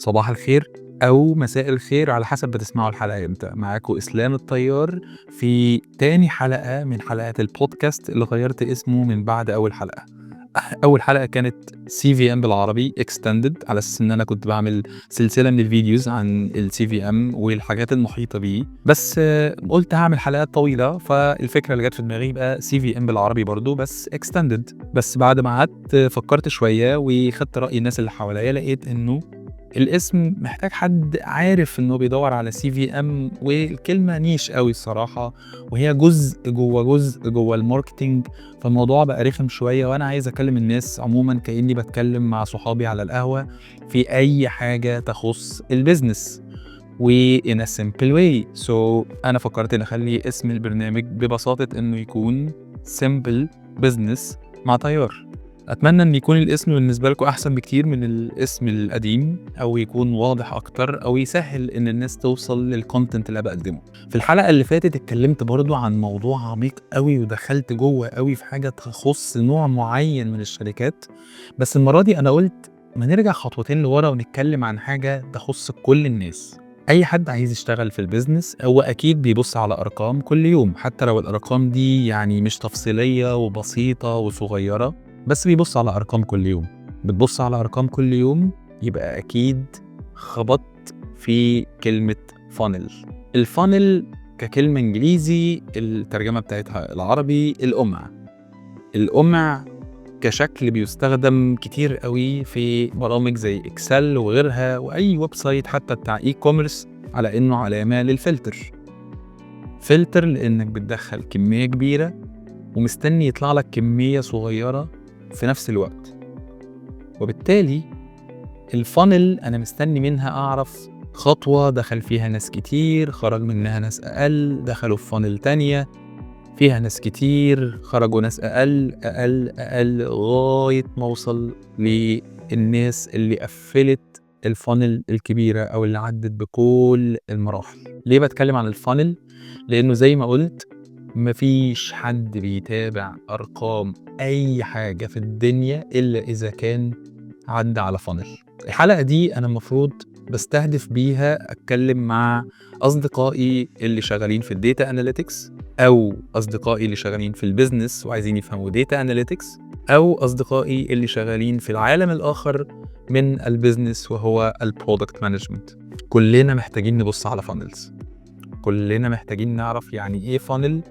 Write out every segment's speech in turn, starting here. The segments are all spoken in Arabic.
صباح الخير أو مساء الخير على حسب بتسمعوا الحلقة امتى. معاكم إسلام الطيار في تاني حلقة من حلقات البودكاست اللي غيرت اسمه من بعد أول حلقة. أول حلقة كانت CVM بالعربي Extended على أساس إن أنا كنت بعمل سلسلة من الفيديوز عن CVM والحاجات المحيطة بيه، بس قلت هعمل حلقات طويلة، فالفكرة اللي جت في دماغي يبقى CVM بالعربي برضو بس Extended. بس بعد ما قعدت فكرت شوية وخدت رأي الناس اللي حواليا، لقيت إنه الاسم محتاج حد عارف انه بيدور على CVM، والكلمة نيش قوي الصراحة، وهي جزء جوه الماركتينج، فالموضوع بقى رخم شوية، وانا عايز اكلم الناس عموما كأني بتكلم مع صحابي على القهوة في اي حاجة تخص البيزنس و in a simple way. So انا فكرت ان اخلي اسم البرنامج ببساطة انه يكون simple business مع طيار. اتمنى ان يكون الاسم بالنسبه لكم احسن بكتير من الاسم القديم، او يكون واضح اكتر، او يسهل ان الناس توصل للكونتنت اللي بقدمه. في الحلقه اللي فاتت اتكلمت برضو عن موضوع عميق قوي، ودخلت جوه قوي في حاجه تخص نوع معين من الشركات، بس المره دي انا قلت ما نرجع خطوتين لورا ونتكلم عن حاجه تخص كل الناس. اي حد عايز يشتغل في البيزنس هو اكيد بيبص على ارقام كل يوم، حتى لو الارقام دي يعني مش تفصيليه وبسيطه وصغيره، بس بيبص على أرقام كل يوم. بتبص على أرقام كل يوم يبقى أكيد خبطت في كلمة فانل. الفانل ككلمة إنجليزي الترجمة بتاعتها العربي القمع كشكل بيستخدم كتير قوي في برامج زي إكسل وغيرها، وأي ويب سايت حتى بتاع إي كوميرس، على إنه علامة للفلتر. فلتر لإنك بتدخل كمية كبيرة ومستني يطلع لك كمية صغيرة في نفس الوقت، وبالتالي الفانل أنا مستني منها أعرف خطوة دخل فيها ناس كتير، خرج منها ناس أقل، دخلوا في فانل تانية فيها ناس كتير، خرجوا ناس أقل أقل أقل، لغاية ما أوصل للناس اللي قفلت الفانل الكبيرة أو اللي عدت بكل المراحل. ليه بتكلم عن الفانل؟ لأنه زي ما قلت مفيش حد بيتابع أرقام أي حاجة في الدنيا إلا إذا كان عدى على فانل. الحلقة دي أنا المفروض بستهدف بيها أتكلم مع أصدقائي اللي شغالين في الديتا أناليتكس، أو أصدقائي اللي شغالين في البيزنس وعايزين يفهموا ديتا أناليتكس، أو أصدقائي اللي شغالين في العالم الآخر من البيزنس وهو البرودكت مانجمنت. كلنا محتاجين نبص على فانلز، كلنا محتاجين نعرف يعني إيه فانل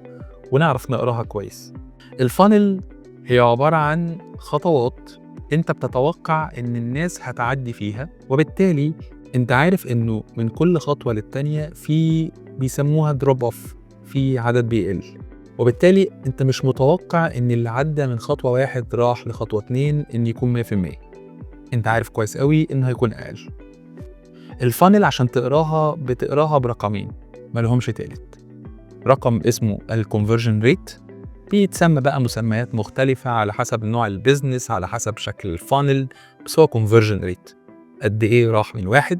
ونعرف نقراها كويس. الفانل هي عبارة عن خطوات انت بتتوقع ان الناس هتعدي فيها، وبالتالي انت عارف انه من كل خطوة للتانية في بيسموها دروب اوف، في عدد بيقل، وبالتالي انت مش متوقع ان اللي عدى من خطوة 1 راح لخطوة 2 ان يكون 100%. انت عارف كويس قوي انه هيكون اقل. الفانل عشان تقراها بتقراها برقمين مالهمش تالت. رقم اسمه الكونفرجن ريت، بيتسمى بقى مسميات مختلفة على حسب نوع البيزنس، على حسب شكل الفانل، بس هو conversion rate. قد ايه راح من 1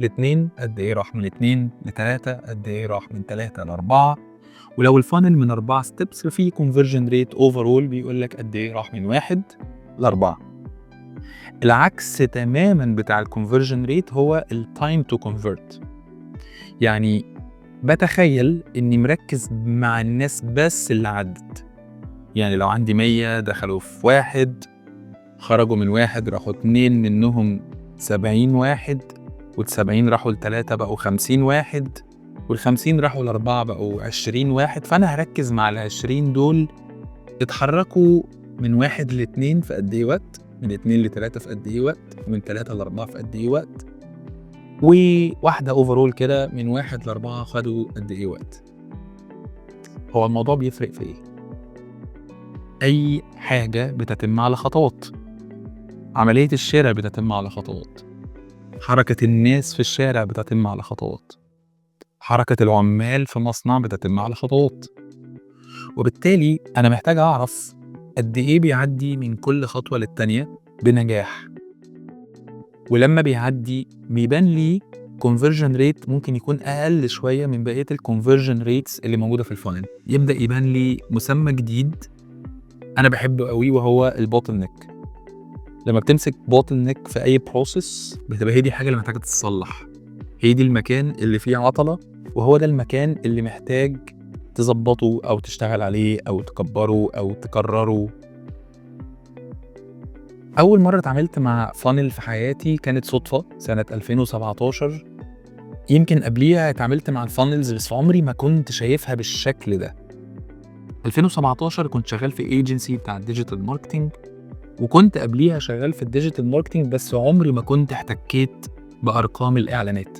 ل2، قد ايه راح من 2 ل3، قد ايه راح من 3 ل4، ولو الفانل من 4 ستيبس ففي conversion rate overall بيقول لك قد ايه راح من 1 ل4. العكس تماما بتاع الكونفرجن ريت هو التايم تو كونفرت. يعني بتخيل اني مركز مع الناس بس اللي عدت، يعني لو عندي 100 دخلوا في 1، خرجوا من 1 راحوا 2، منهم 70 واحد، وال70 راحوا ل3 بقوا 50 واحد، وال50 راحوا ل4 بقوا 20 واحد، فأنا هركز مع ال20 دول اتحركوا من 1 ل2 في قد ايه وقت، من 2 ل3 في قد ايه وقت، من 3 ل4 في قد ايه وقت، وواحدة اوفرول كده من 1 ل4 خدوا قد ايه وقت. هو الموضوع بيفرق في ايه؟ أي حاجة بتتم على خطوات. عملية الشراء بتتم على خطوات، حركة الناس في الشارع بتتم على خطوات، حركة العمال في مصنع بتتم على خطوات، وبالتالي أنا محتاج أعرف قد إيه بيعدي من كل خطوة للتانية بنجاح. ولما بيعدي بيبان لي conversion rate ممكن يكون أقل شوية من بقية conversion rates اللي موجودة في الفانل. يبدأ يبان لي مسمى جديد أنا بحبه قوي وهو البوتل نيك. لما بتمسك bottleneck في اي بروسيس بتبقى هي دي حاجه اللي محتاجه تتصلح، هي دي المكان اللي فيه عطله، وهو ده المكان اللي محتاج تظبطه او تشتغل عليه او تكبره او تكرره. اول مره اتعاملت مع فانل في حياتي كانت صدفه سنه 2017. يمكن قبليها اتعاملت مع الفانلز بس عمري ما كنت شايفها بالشكل ده. 2017 كنت شغال في ايجنسي بتاع الديجيتال ماركتنج، وكنت قبليها شغال في الديجيتال ماركتنج بس عمري ما كنت احتكيت بارقام الاعلانات.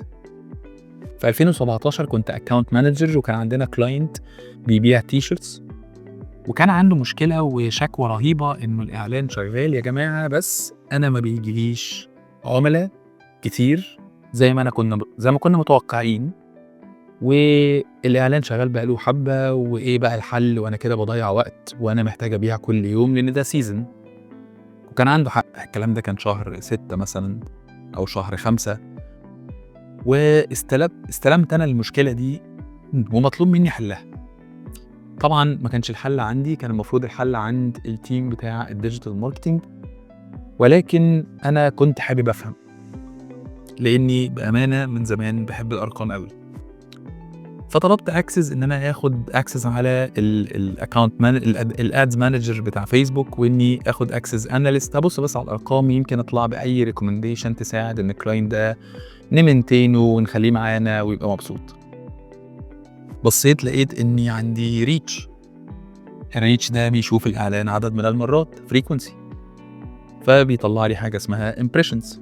في 2017 كنت اكاونت مانجر، وكان عندنا كلاينت بيبيع تي شيرتس، وكان عنده مشكله وشكوى رهيبه انه الاعلان شغال يا جماعه بس انا ما بيجيليش عملاء كتير زي ما كنا متوقعين، والاعلان شغال بقاله حبه، وايه بقى الحل وانا كده بضيع وقت وانا محتاج ابيع كل يوم لان ده سيزن. وكان عنده حق، الكلام ده كان شهر 6 مثلا او شهر 5، واستلمت انا المشكله دي ومطلوب مني حلها. طبعا ما كانش الحل عندي، كان المفروض الحل عند التيم بتاع الديجيتال ماركتنج، ولكن انا كنت حابب افهم لاني بامانه من زمان بحب الارقام قوي. فطلبت اكسس ان انا اخد اكسس على الاكونت الادز مانجر بتاع فيسبوك، واني اخد اكسس اناليست ابص بس على الارقام، يمكن اطلع باي ريكومنديشن تساعد ان الكلاينت ده نمنتينه ونخليه معانا ويبقى مبسوط. بصيت لقيت اني عندي ريتش، الريتش ده بيشوف الاعلان عدد من المرات فريكونسي، فبيطلع لي حاجه اسمها امبريشنز.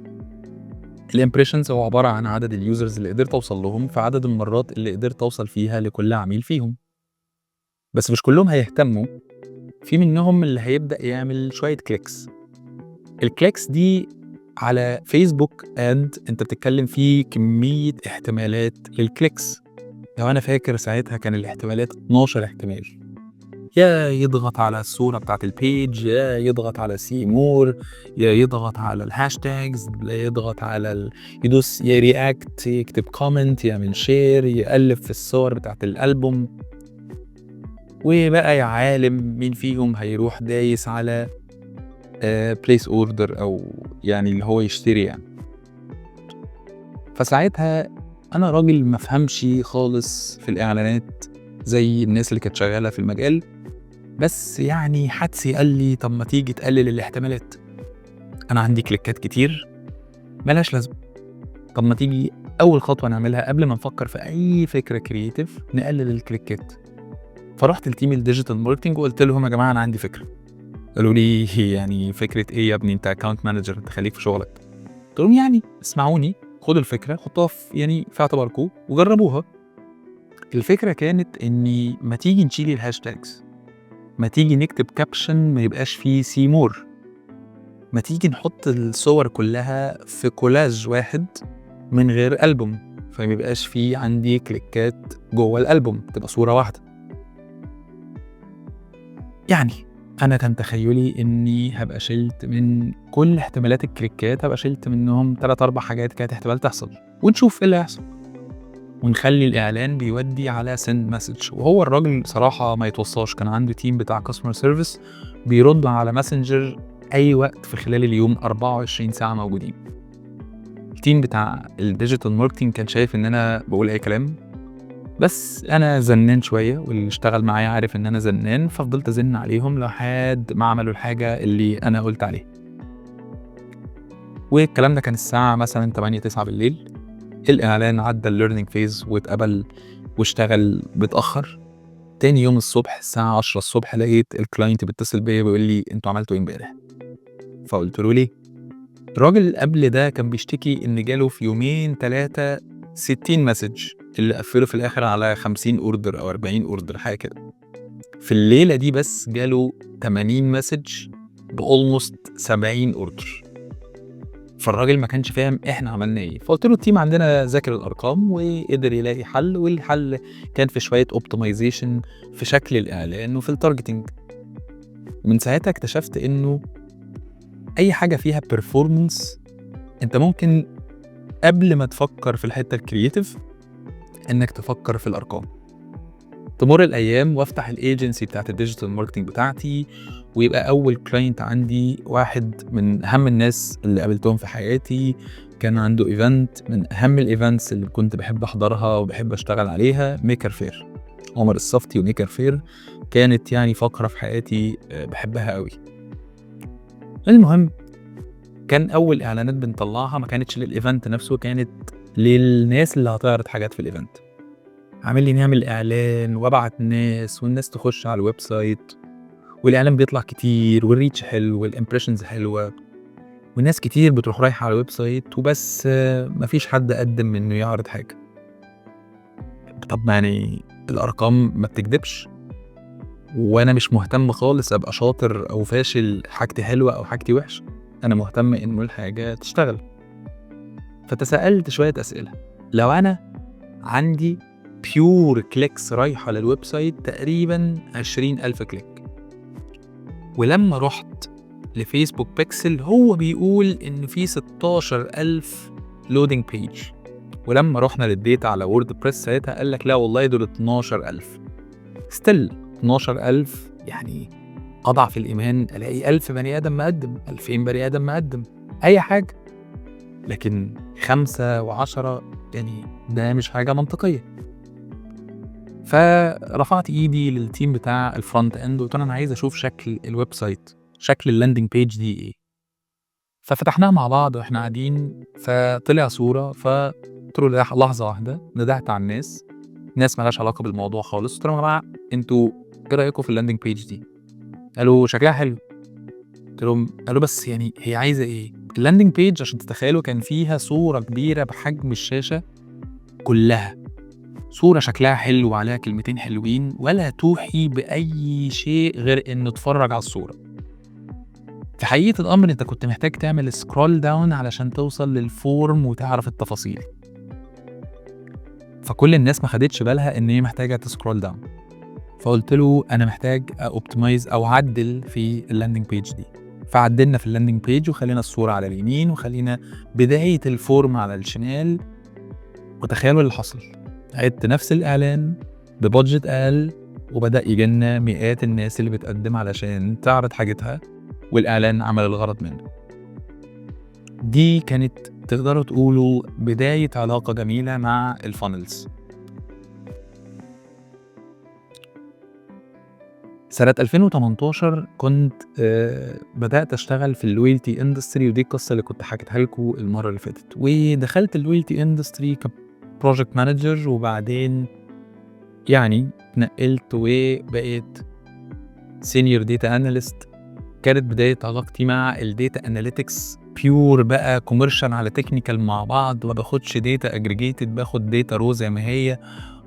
الامبريشنز هو عباره عن عدد اليوزرز اللي قدرت اوصل لهم في عدد المرات اللي قدرت اوصل فيها لكل عميل فيهم. بس مش كلهم هيهتموا، في منهم اللي هيبدا يعمل شويه كليكس. الكليكس دي على فيسبوك انت بتتكلم فيه كميه احتمالات للكليكس. لو انا فاكر ساعتها كان الاحتمالات 12 احتمال، يا يضغط على الصورة بتاعت البيج، يا يضغط على سي مور، يا يضغط على الهاشتاجز، يا يضغط على يدوس، يا رياكت، يكتب كومنت، يعمل شير، يقلب في الصور بتاعت الألبوم، وبقى يا عالم مين فيهم هيروح دايس على بليس اوردر او يعني اللي هو يشتري يعني. فساعتها انا راجل ما فهمش خالص في الاعلانات زي الناس اللي كانت شغالة في المجال، بس يعني حدسي قال لي طب ما تيجي تقلل الاحتمالات، انا عندي كليكات كتير ملاش لازمه، طب ما تيجي اول خطوه نعملها قبل ما نفكر في اي فكره كرييتيف نقلل الكليكات. فرحت لتيم الديجيتال ماركتنج وقلت لهم يا جماعه انا عندي فكره. قالوا لي يعني فكره ايه يا ابني، انت اكاونت مانجر، انت خليك في شغلك. قلت لهم يعني اسمعوني، خدوا الفكره حطوها في اعتباركم وجربوها. الفكره كانت اني ما تيجي نشيل الهاشتاجز، ما تيجي نكتب كابشن ما يبقاش فيه سي مور، ما تيجي نحط الصور كلها في كولاج واحد من غير ألبوم، فما يبقاش فيه عندي كليكات جوه الألبوم، تبقى صورة واحدة. يعني أنا كان تخيلي إني هبقى شلت من كل احتمالات الكليكات، هبقى شلت منهم 3-4 حاجات كانت احتمال تحصل، ونشوف إيه اللي هيحصل، ونخلي الإعلان بيودي على send message. وهو الراجل صراحة ما يتوصاش، كان عنده تيم بتاع customer service بيرد على ماسنجر أي وقت في خلال اليوم، 24 ساعة موجودين. التيم بتاع الديجيتال ماركتنج كان شايف إن أنا بقول أي كلام، بس أنا زنان شوية، واللي اشتغل معايا عارف إن أنا زنان، ففضلت أزن عليهم لحد ما عملوا الحاجة اللي أنا قلت عليها. والكلام ده كان الساعة مثلا 8-9 بالليل. الإعلان عدى الليرنينج فيز واتقبل واشتغل بتأخر. تاني يوم الصبح الساعة 10 الصبح لقيت الكلاينت بيتصل بيا بيقول لي انتوا عملتوا ايه امبارح؟ فقلت له ليه؟ الراجل قبل ده كان بيشتكي ان جاله في يومين 3 60 مسج، اللي قفله في الاخر على 50 اوردر او 40 اوردر حاجه كده. في الليله دي بس جاله 80 مسج بأولموست 70 اوردر. فالراجل ما كانش فاهم احنا عملنا ايه. فقلت له التيم عندنا ذاكر الارقام وقدر يلاقي حل، والحل كان في شويه اوبتمايزيشن في شكل الاعلان وفي التارجتنج. من ساعتها اكتشفت انه اي حاجه فيها بيرفورمانس انت ممكن قبل ما تفكر في الحته الكرييتيف انك تفكر في الارقام. تمر الايام وافتح الايجنسي بتاعت الديجيتال ماركتنج بتاعتي، ويبقى أول كلاينت عندي واحد من أهم الناس اللي قابلتهم في حياتي، كان عنده إيفنت من أهم الإيفنتس اللي كنت بحب أحضرها وبحب أشتغل عليها، ميكر فير. عمر الصفتي وميكر فير كانت يعني فقرة في حياتي بحبها قوي. المهم كان أول إعلانات بنطلعها ما كانتش للإيفنت نفسه، كانت للناس اللي هتعرض حاجات في الإيفنت. عامل لي نعمل إعلان وأبعت ناس والناس تخش على الويب سايت، والإعلان بيطلع كتير والريتش حلو والإمبريشنز حلوة والناس كتير بتروح رايحة على الويب سايت، وبس مفيش حد قدم إنه يعرض حاجة. طب يعني الأرقام ما بتكدبش، وأنا مش مهتم خالص أبقى شاطر أو فاشل، حاجتي حلوة أو حاجتي وحشة، أنا مهتم إنه الحاجة تشتغل. فتسألت شوية أسئلة. لو أنا عندي بيور كليكس رايحة للويب سايت تقريبا 20,000 كليك، ولما رحت لفيسبوك بيكسل هو بيقول إن في 16,000 لودينج بيج، ولما رحنا للديتا على ووردبريس ساعتها قال لك لا والله دول 12,000. ستيل 12,000 يعني أضعف الإيمان ألاقي 1000 بني آدم مقدم، 2000 بني آدم مقدم أي حاجة، لكن 5 و10 يعني ده مش حاجة منطقية. فرفعت إيدي للتيم بتاع الفرونت اند وقلت أنا عايز أشوف شكل الويب سايت، شكل اللاندنج بيج دي إيه. ففتحناها مع بعض واحنا قاعدين، فطلع صورة، فقلت له لحظة واحدة، ندهت على الناس مالهاش علاقة بالموضوع خالص، قلت لهم يا جماعة انتوا ايه رأيكم في اللاندنج بيج دي؟ قالوا شكلها حلو. قلت لهم قالوا بس يعني هي عايزة ايه؟ اللاندنج بيج عشان تتخيلوا كان فيها صورة كبيرة بحجم الشاشة كلها، صورة شكلها حلو وعليها كلمتين حلوين ولا توحي بأي شيء غير إنه تتفرج على الصورة. في حقيقة الأمر أنت كنت محتاج تعمل سكرول داون علشان توصل للفورم وتعرف التفاصيل. فكل الناس ما خدتش بالها إن هي محتاجة تسكرول داون. فقلت له أنا محتاج أوبتمايز أو عدل في اللاندنج بيج دي. فعدلنا في اللاندنج بيج وخلينا الصورة على اليمين وخلينا بداية الفورم على الشمال. وتخيلوا اللي حصل، عدت نفس الإعلان ببادجت أقل وبدأ يجينا مئات الناس اللي بتقدم علشان تعرض حاجتها، والإعلان عمل الغرض منه. دي كانت تقدروا تقولوا بداية علاقة جميلة مع الفانلز. سنة 2018 كنت بدأت أشتغل في اللويالتي اندستري، ودي القصة اللي كنت حكيتها لكم المرة اللي فاتت. ودخلت اللويالتي اندستري كبروجكت مانجر، وبعدين يعني اتنقلت وبقيت سينيور داتا اناليست. كانت بداية علاقتي مع الداتا اناليتكس بيور بقى، كوميرشال على تكنيكال مع بعض، ما باخدش داتا اجريجيتد، باخد داتا رو زي ما هي،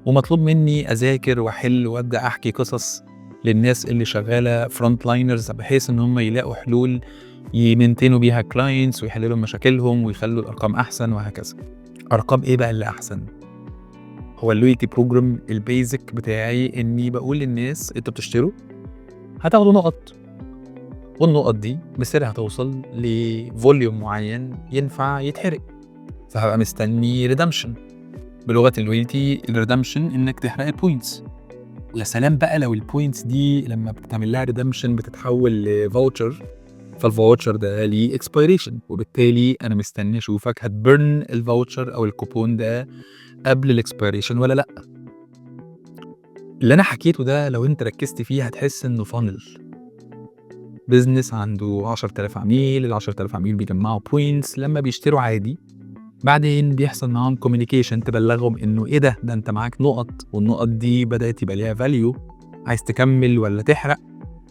ومطلوب مني اذاكر واحل وابدا احكي قصص للناس اللي شغاله فرونت لاينرز بحيث ان هم يلاقوا حلول يمنتنوا بيها كلاينتس ويحلوا لهم مشاكلهم ويخلوا الارقام احسن وهكذا. ارقام ايه بقى اللي احسن؟ هو اللويالتي بروجرام البيزك بتاعي اني بقول للناس انتوا بتشتروا هتاخدوا نقط، والنقط دي مصيرها هتوصل لفوليوم معين ينفع يتحرق، فهبقى مستني ريدمشن. بلغة اللويالتي الريدمشن انك تحرق البوينتس. ويا سلام بقى لو البوينتس دي لما بتعمل لها ريدمشن بتتحول لفاوتشر، فالفاوتشر ده ليه اكسبيريشن، وبالتالي انا مستني اشوفك هتبرن الفاوتشر او الكوبون ده قبل الاكسبيريشن ولا لا. اللي انا حكيته ده لو انت ركزت فيه هتحس انه فانل. بيزنس عنده 10,000 عميل، ال10,000 عميل بيجمعوا بوينتس لما بيشتروا عادي، بعدين بيحصل معاهم كوميونيكيشن تبلغهم انه ايه ده انت معاك نقط، والنقط دي بدأت يبقى ليها فاليو، عايز تكمل ولا تحرق؟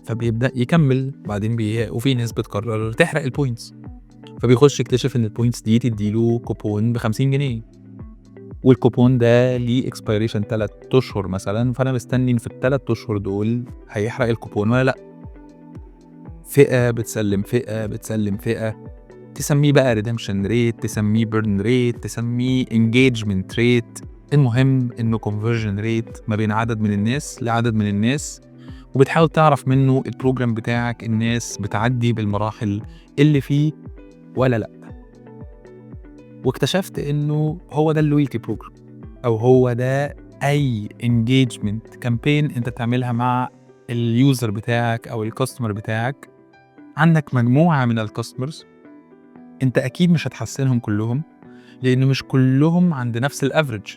فبيبدأ يكمل، بعدين وفي ناس بتقرر تحرق البوينتس، فبيخش يكتشف ان البوينتس دي تديله كوبون ب50 جنيه، والكوبون ده ليه اكسبيريشن 3 اشهر مثلا، فانا مستني ان في ال3 اشهر دول هيحرق الكوبون ولا لا. فئة بتسلم فئة بتسلم فئة، تسميه بقى ريدمشن ريت، تسميه بيرن ريت، تسميه انجيجمنت ريت، المهم انه كونفرجن ريت ما بين عدد من الناس لعدد من الناس، وبتحاول تعرف منه البروجرام بتاعك الناس بتعدي بالمراحل اللي فيه ولا لا. واكتشفت انه هو ده اللويالتي بروجرام، او هو ده اي انجيجمنت كامبين انت بتعملها مع اليوزر بتاعك أو الكاستمر بتاعك، عندك مجموعة من الكاستمرز، أنت أكيد مش هتحسنهم كلهم، لأن مش كلهم عند نفس الافريج.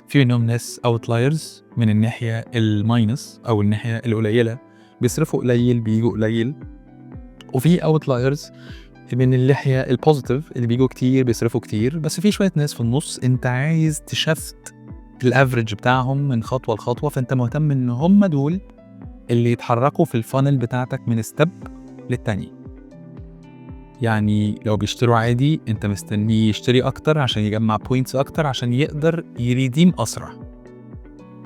في منهم ناس اوتلايرز من الناحية الماينس أو الناحية القليلة، بيصرفوا قليل بيجوا قليل، وفي اوتلايرز من الناحية البوزيتيف اللي بيجوا كتير بيصرفوا كتير. بس في شوية ناس في النص أنت عايز تشفت الافريج بتاعهم من خطوة لخطوة، فأنت مهتم إن هم دول اللي يتحركوا في الفانل بتاعتك من ستيب للتاني. يعني لو بيشتروا عادي انت مستنيه يشتري اكتر عشان يجمع بوينتس اكتر عشان يقدر يريديم اسرع،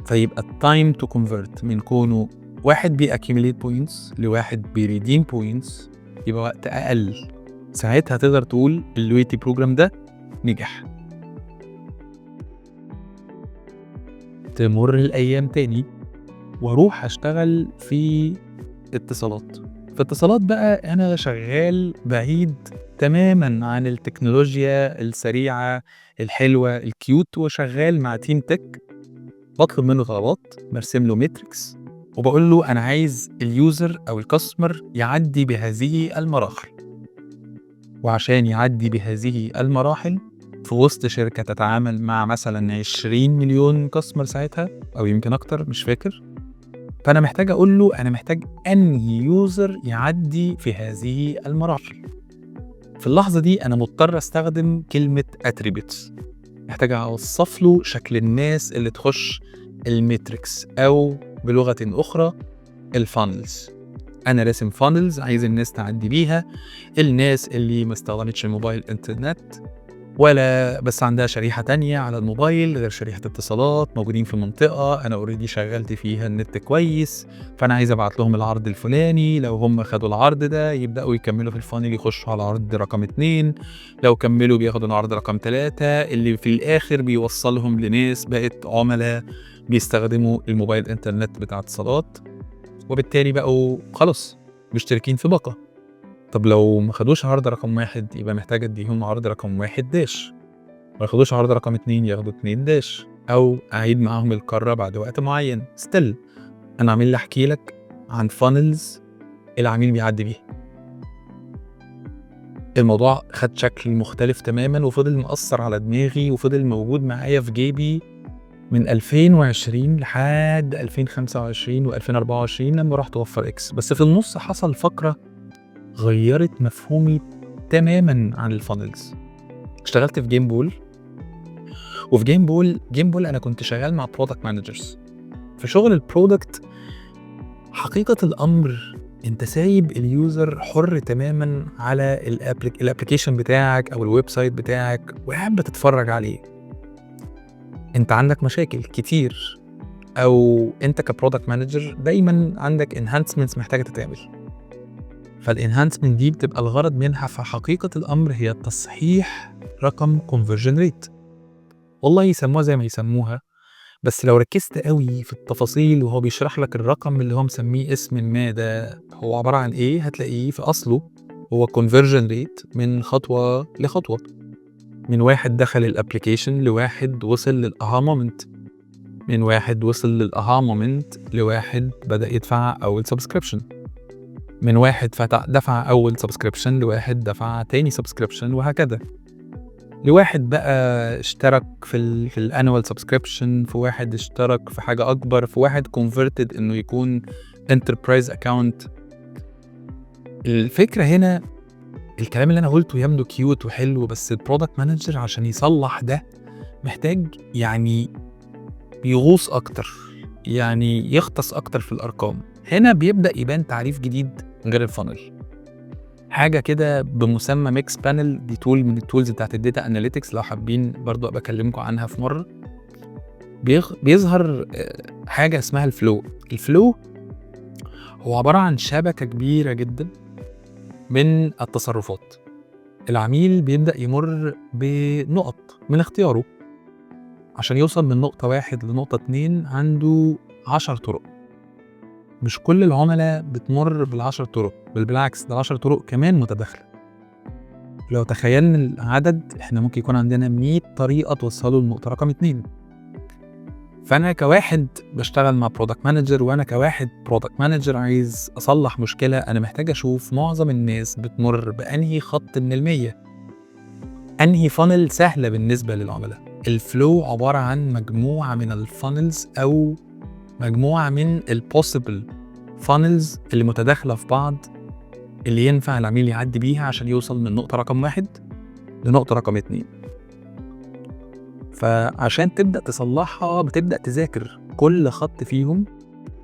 فيبقى التايم تو كونفرت من كونه واحد بيأكيميليت بوينتس لواحد بيريديم بوينتس يبقى وقت اقل. ساعتها تقدر تقول اللويالتي بروجرام ده نجح. تمر الايام تاني واروح اشتغل في اتصالات. في اتصالات بقى انا شغال بعيد تماما عن التكنولوجيا السريعة الحلوة الكيوت، وشغال مع تيم تك بطلب منه طلبات، برسم له ماتريكس وبقول له انا عايز اليوزر او الكاستمر يعدي بهذه المراحل. وعشان يعدي بهذه المراحل في وسط شركة تتعامل مع مثلا 20 مليون كاستمر ساعتها او يمكن اكتر مش فاكر، فأنا محتاج أقول له أنا محتاج أنهي يوزر يعدي في هذه المراحل. في اللحظة دي أنا مضطر أستخدم كلمة attributes، محتاج أوصف له شكل الناس اللي تخش الماتريكس أو بلغة أخرى الفانلز. أنا راسم فانلز عايز الناس تعدي بيها، الناس اللي ما استخدمتش الموبايل انترنت ولا بس عندها شريحة تانية على الموبايل غير شريحة اتصالات، موجودين في منطقة أنا اوريدي شغلت فيها النت كويس، فأنا عايز أبعت لهم العرض الفلاني. لو هم خدوا العرض ده يبدأوا يكملوا في الفانل يخشوا على عرض رقم 2، لو كملوا بياخدوا العرض رقم 3 اللي في الآخر بيوصلهم لناس بقت عملاء بيستخدموا الموبايل انترنت بتاع اتصالات، وبالتالي بقوا خلاص مشتركين في باقة. طب لو ما خدوش عرض رقم 1 يبقى محتاج اديهم عرض رقم 1 داش، ما خدوش عرض رقم 2 ياخدوا 2 داش، او اعيد معاهم القارة بعد وقت معين. ستيل انا عامل احكي لك عن فانلز العميل بيعدي بيها. الموضوع خد شكل مختلف تماما وفضل مأثر على دماغي وفضل موجود معايا في جيبي من 2020 لحد 2025 و2024 لما رحت اوفر اكس. بس في النص حصل فقرة غيرت مفهومي تماما عن الفانلز. اشتغلت في جيم بول، وفي جيم بول انا كنت شغال مع برودكت مانجرز. في شغل البرودكت حقيقة الامر انت سايب اليوزر حر تماما على الابليكيشن بتاعك او الويب سايت بتاعك وقاعد بتتفرج عليه. انت عندك مشاكل كتير او انت كبرودكت مانجر دايما عندك انهانسمنتس محتاجة تتعمل، فالانهانسمنت دي بتبقى الغرض منها في حقيقة الامر هي تصحيح رقم conversion rate. والله يسموها زي ما يسموها، بس لو ركزت قوي في التفاصيل وهو بيشرح لك الرقم اللي هو مسميه اسم ما ده هو عبارة عن ايه، هتلاقيه في اصله هو conversion rate من خطوة لخطوة، من واحد دخل الابليكيشن لواحد وصل للأها مومنت، من واحد وصل للأها مومنت لواحد بدأ يدفع أول سبسكريبشن، من واحد دفع أول سبسكريبشن لواحد دفع تاني سبسكريبشن، وهكذا. لواحد بقى اشترك في الانوال سبسكريبشن، في واحد اشترك في حاجة أكبر، في واحد converted إنه يكون enterprise account. الفكرة هنا الكلام اللي أنا قلته يبدو كيوت وحلو، بس البرودكت مانجر عشان يصلح ده محتاج يعني يغوص أكتر، يعني يغطس أكتر في الأرقام. هنا بيبدأ يبان تعريف جديد غير الفانل، حاجة كده بمسمى ميكس بانل. دي تول من التولز بتاعت الداتا اناليتكس، لو حابين برضو أبقى أكلمكم عنها في مرة. بيظهر حاجة اسمها الفلو هو عبارة عن شبكة كبيرة جدا من التصرفات. العميل بيبدأ يمر بنقط من اختياره عشان يوصل من نقطة 1 لنقطة 2، عنده 10 طرق. مش كل العملاء بتمر بال10 طرق، بل بالعكس ده 10 طرق كمان متداخلة. لو تخيلنا العدد احنا ممكن يكون عندنا 100 طريقة توصله للنقطة رقم 2. فأنا كواحد باشتغل مع product manager، وأنا كواحد product manager عايز أصلّح مشكلة، أنا محتاج أشوف معظم الناس بتمُر بأنهي خط من ال100، أنهي funnel سهلة بالنسبة للعملا. الflow عبارة عن مجموعة من الfunnels أو مجموعة من الpossible funnels اللي متداخلة في بعض، اللي ينفع العميل يعدّي بيها عشان يوصل من نقطة رقم 1 لنقطة رقم 2. فعشان تبدأ تصلّحها بتبدأ تذاكر كل خط فيهم،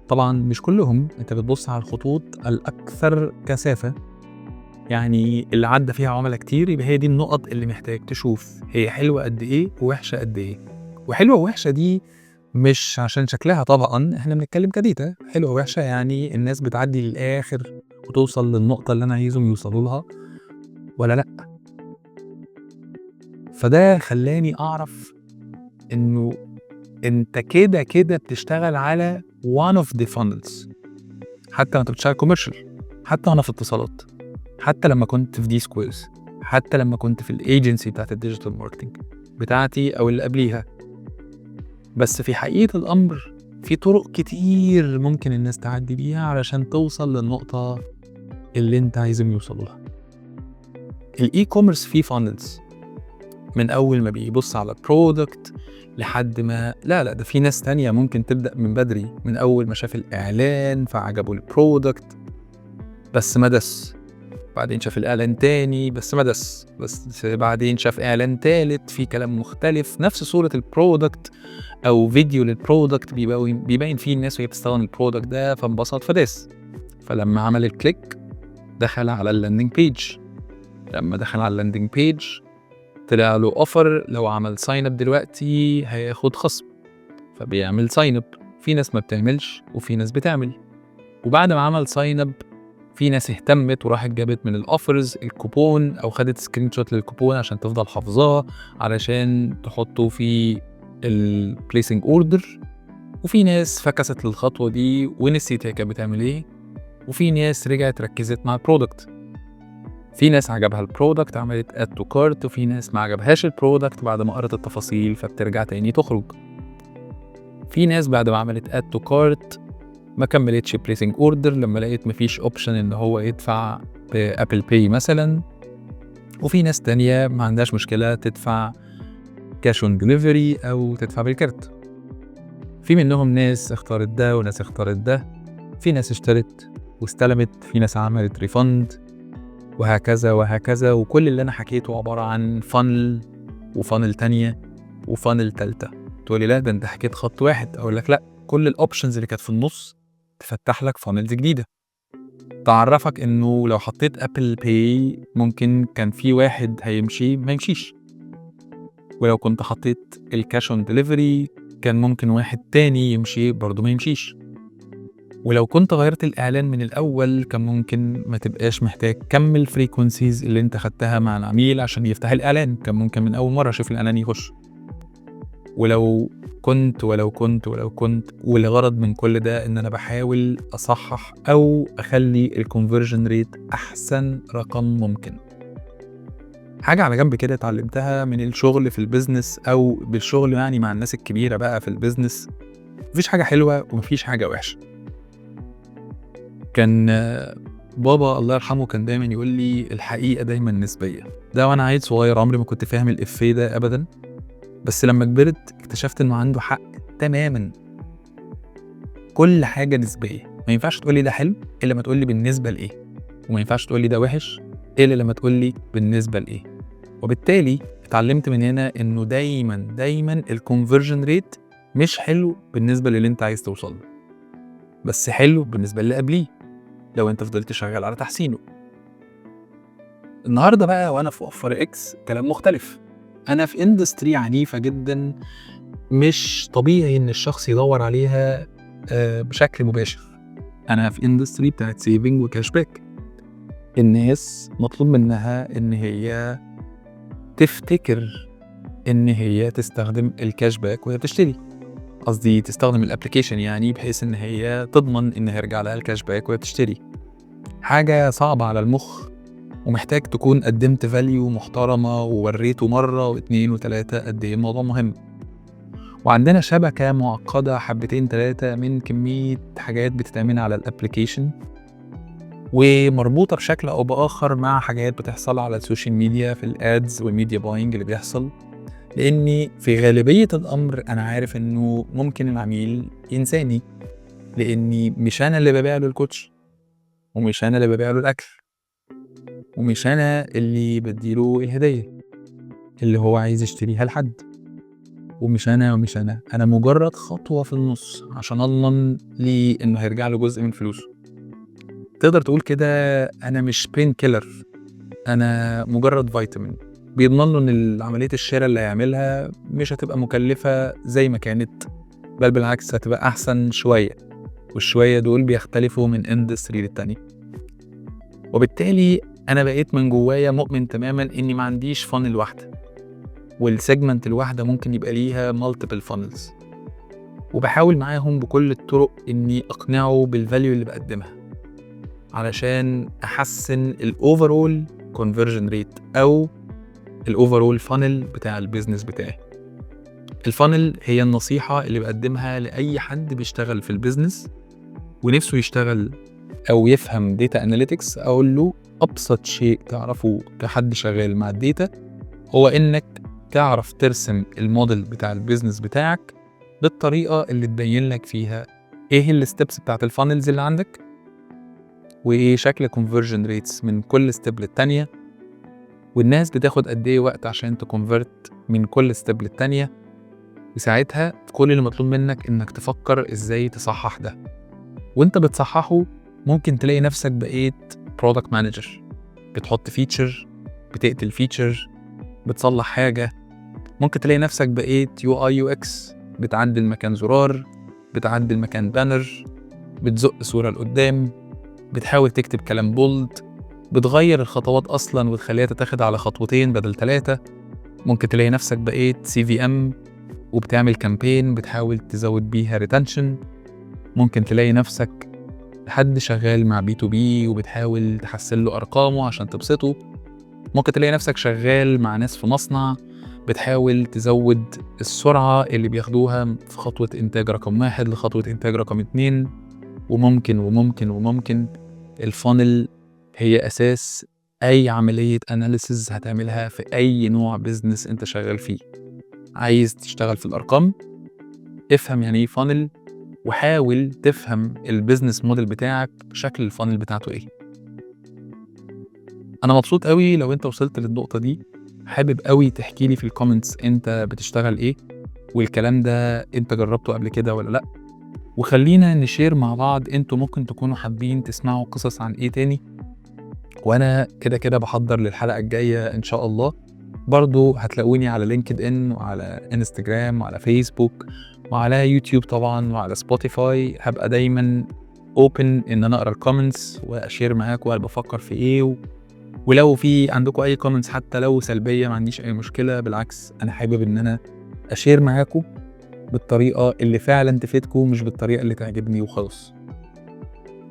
طبعًا مش كلّهم، أنت بتبُص على الخطوط الأكثر كثافة، يعني اللي عدّى فيها عُملا كتير، يبقى هي دي النُقط اللي محتاج تشوف هي حلوة قد إيه ووحشة قد إيه. وحلوة ووحشة دي مش عشان شكلها طبعًا، إحنا بنتكلّم كdata. حلوة ووحشة يعني الناس بتعدّي للآخر وتوصل للنقطة اللي أنا عايزهم يوصلوا لها والّا لأ. فده خلّاني أعرف إنه أنت كده بتشتغل على one of the funnels، حتى وأنت بتشتغل commercial، حتى وأنا في اتصالات، حتى لمّا كنت في D-Squares، حتى لمّا كنت في الagency بتاعة الdigital marketing بتاعتي أو اللي قبليها. بس في حقيقة الأمر في طرق كتير ممكن الناس تعدّي بيها علشان توصل للنقطة اللي أنت عايزهم يوصلوا لها. الe-commerce فيه funnels، من أول ما بيبُص على product لحد ما لا ده في ناس تانية ممكن تبدأ من بدري، من أول ما شاف الإعلان فعجبه الproduct بس ما دَسّ، بعدين شاف الإعلان تاني بس ما دَسّ، بس بعدين شاف إعلان تالت فيه كلام مختلف، نفس صورة الproduct أو فيديو للproduct بيبين فيه الناس وهي بتستخدم الproduct ده فانبسط فداس، فلما عمل الclick دخل على الlanding page، لما دخل على الlanding page طلع له offer لو عمل sign up دلوقتي هياخد خصم، فبيعمل sign up. في ناس ما بتعملش وفي ناس بتعمل، وبعد ما عمل sign up في ناس اهتمت وراحت جابت من الoffers الكوبون أو خدت screenshot للكوبون عشان تفضل حافظاه علشان تحطه في placing order، وفي ناس فكست للخطوة دي ونسيت هي كانت بتعمل إيه، وفي ناس رجعت ركزت مع الproduct. في ناس عجبها البرودكت عملت add to cart، وفي ناس ما عجبهاش البرودكت بعد ما قرأت التفاصيل فبترجع تاني تخرج. في ناس بعد ما عملت add to cart ما كملتش placing order لما لقيت مفيش option إن هو يدفع بأبل باي مثلا، وفي ناس تانية ما عندهاش مشكلة تدفع cash on delivery أو تدفع بالكارت. في منهم ناس اختارت ده وناس اختارت ده، في ناس اشترت واستلمت، في ناس عملت refund وهكذا وهكذا. وكل اللي أنا حكيته عبارة عن funnel وfunnel تانية وfunnel تالتة. تقولي لا ده أنت حكيت خط واحد، أقول لك لا، كل الأوبشنز اللي كانت في النص تفتح لك funnels جديدة، تعرفك إنه لو حطيت أبل باي ممكن كان في واحد هيمشي ما يمشيش، ولو كنت حطيت الكاش اون ديليفري كان ممكن واحد تاني يمشي برضو ما يمشيش، ولو كنت غيرت الإعلان من الأول كان ممكن ما تبقاش محتاج كم الفريكونسيز اللي انت خدتها مع العميل عشان يفتح الإعلان، كان ممكن من أول مرة شوف الإعلان يخش. ولو كنت والغرض من كل ده إن أنا بحاول أصحح أو أخلي الكونفرجن ريت أحسن رقم ممكن. حاجة على جنب كده اتعلمتها من الشغل في البيزنس أو بالشغل يعني مع الناس الكبيرة بقى في البيزنس، مفيش حاجة حلوة ومفيش حاجة وحشة. كان بابا الله يرحمه كان دايما يقول لي الحقيقة دايما نسبية، ده وانا عيل صغير عمري ما كنت فاهم الإفيه ده أبدا، بس لما كبرت اكتشفت انه عنده حق تماما. كل حاجة نسبية، ما ينفعش تقولي ده حلو إلا لما تقولي بالنسبة لإيه، وما ينفعش تقولي ده وحش إلا لما تقولي بالنسبة لإيه. وبالتالي اتعلمت من هنا انه دايما الكونفرجن ريت مش حلو بالنسبة للي انت عايز توصله، بس حلو بالنسبة اللي قبليه لو انت فضلت شغال على تحسينه. النهاردة بقى وانا في اوفر اكس كلام مختلف، انا في اندستري عنيفة جدا مش طبيعي ان الشخص يدور عليها بشكل مباشر. انا في اندستري بتاعت سيفنج وكاش باك، الناس مطلوب منها ان هي تفتكر ان هي تستخدم الكاش باك وهي بتشتري، قصدي تستخدم الابليكيشن يعني بحيث ان هي تضمن ان هيرجع لها الكاش باك وهي بتشتري. حاجة صعبة على المخ ومحتاج تكون قدمت فاليو محترمة ووريته مرة واثنين وثلاثة قد ايه الموضوع مهم. وعندنا شبكة معقدة حبتين 3 من كمية حاجات بتتعمل على الابليكيشن ومربوطة بشكل أو بآخر مع حاجات بتحصل على السوشيال ميديا في الادز والميديا باينج اللي بيحصل. لأني في غالبية الأمر أنا عارف إنه ممكن العميل ينساني، لأني مش أنا اللي ببيع له الكوتش، ومش أنا اللي ببيع له الأكل، ومش أنا اللي بديله الهدية اللي هو عايز يشتريها لحد، ومش أنا مجرد خطوة في النص عشان أضمن ليه إنه هيرجع له جزء من فلوسه. تقدر تقول كده أنا مش بين كيلر، أنا مجرد فيتامين بيضمن له إن عملية الشراء اللي هيعملها مش هتبقى مكلفة زي ما كانت، بل بالعكس هتبقى أحسن شوية، والشوية دول بيختلفوا من اندستري للتانية. وبالتالي أنا بقيت من جوايا مؤمن تماما إني ما عنديش فانل واحدة، والسيجمنت الواحدة ممكن يبقى ليها multiple funnels، وبحاول معاهم بكل الطرق إني أقنعه بالفاليو اللي بقدمها علشان أحسن الأوفرول conversion rate أو الأوفرول فانل بتاع البيزنس بتاعي. الفانل هي النصيحة اللي بقدمها لأي حد بيشتغل في البيزنس ونفسه يشتغل أو يفهم داتا أناليتكس. أقول له أبسط شيء تعرفه كحد شغال مع الداتا هو إنك تعرف ترسم الموديل بتاع البيزنس بتاعك بالطريقة اللي تبين لك فيها إيه الستبس بتاعت الفانلز اللي عندك، وإيه شكل conversion rates من كل ستيب للتانية، والناس بتاخد قد إيه وقت عشان تكونفرت من كل ستيب للتانية. وساعتها كل اللي مطلوب منك إنك تفكر إزاي تصحح ده، وإنت بتصححه ممكن تلاقي نفسك بقيت product manager، بتحط فيتشر، بتقتل فيتشر، بتصلح حاجة. ممكن تلاقي نفسك بقيت UI UX، بتعدل مكان زرار، بتعدل مكان بانر، بتزق صورة لقدام، بتحاول تكتب كلام بولد، بتغير الخطوات أصلا وتخليها تتاخد على خطوتين بدل 3. ممكن تلاقي نفسك بقيت CVM وبتعمل كامبين بتحاول تزود بيها ريتنشن. ممكن تلاقي نفسك حد شغال مع B2B وبتحاول تحسن له أرقامه عشان تبسطه. ممكن تلاقي نفسك شغال مع ناس في مصنع بتحاول تزود السرعة اللي بياخدوها في خطوة إنتاج رقم 1 لخطوة إنتاج رقم 2. وممكن الفانل هي أساس أي عملية أناليسز هتعملها في أي نوع بيزنس أنت شغال فيه. عايز تشتغل في الأرقام، افهم يعني إيه فانل، وحاول تفهم البيزنس موديل بتاعك شكل الفانل بتاعته إيه. أنا مبسوط قوي لو أنت وصلت للنقطة دي، حابب قوي تحكي لي في الكومنتس أنت بتشتغل إيه، والكلام ده أنت جربته قبل كده ولا لأ، وخلينا نشير مع بعض أنتوا ممكن تكونوا حابين تسمعوا قصص عن إيه تاني. وأنا كده بحضر للحلقة الجاية إن شاء الله. برضو هتلاقوني على لينكد إن وعلى انستجرام وعلى فيسبوك وعلى يوتيوب طبعا وعلى سبوتيفاي. هبقى دايما اوبن ان انا اقرا الكومنتس واشير معاكم انا بفكر في ايه، ولو في عندكم اي كومنتس حتى لو سلبيه ما عنديش اي مشكله، بالعكس انا حابب ان انا اشير معاكم بالطريقه اللي فعلا تفيدكم مش بالطريقه اللي تعجبني وخلاص.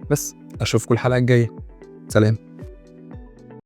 بس اشوفكم الحلقه الجايه، سلام.